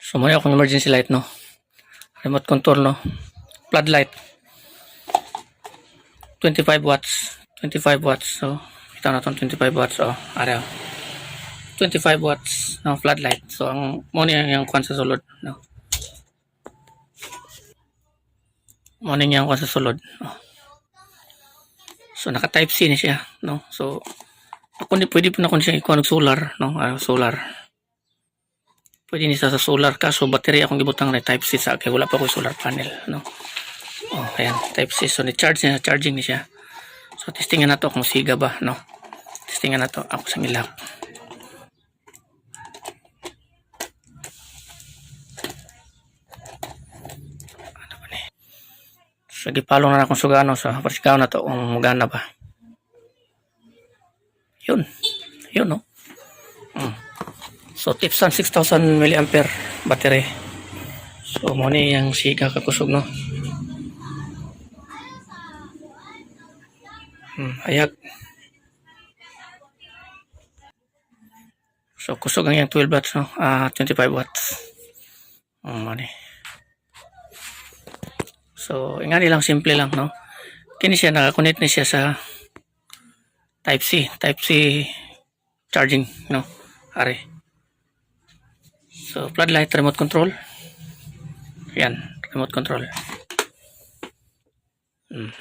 So muna akong emergency light, no, remote control, no, floodlight, 25 watts, 25 watts. So kita na itong 25 watts. Araw 25 watts no, floodlight. So ang muna yung kwan sa sulod, no, muna yung kwan sa sulod, no. So naka type C na siya, no. So ako pwede po na kung siya ikuha solar, no, solar. Pwede nisa sa solar, kaso battery akong gibutang na type C sa kay wala pa ko solar panel, no. Ayan, type C. So ni-charge niya, charging ni siya. So testingan na to kung siga ba, no. Testingan na to ako sa ilap. Ano ba ni? So gipalong na akong sugano sa pasigaw na to kung magana ba. Yun, no. So Tipsan 6000 mAh battery. So mo ni yang siga kakusog, no. Ayag. So kusog ang yang 12 watts, no. 25 watts. Mo ni. So ingani lang, simple lang, no. Kini siya naka-connect ni siya sa type C charging, no. Are. So floodlight, remote control. Yan, remote control.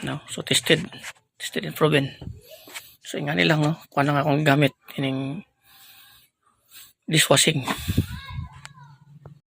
No, so tested and proven. So ingani lang, no, kuha lang akong gamit ining dishwashing.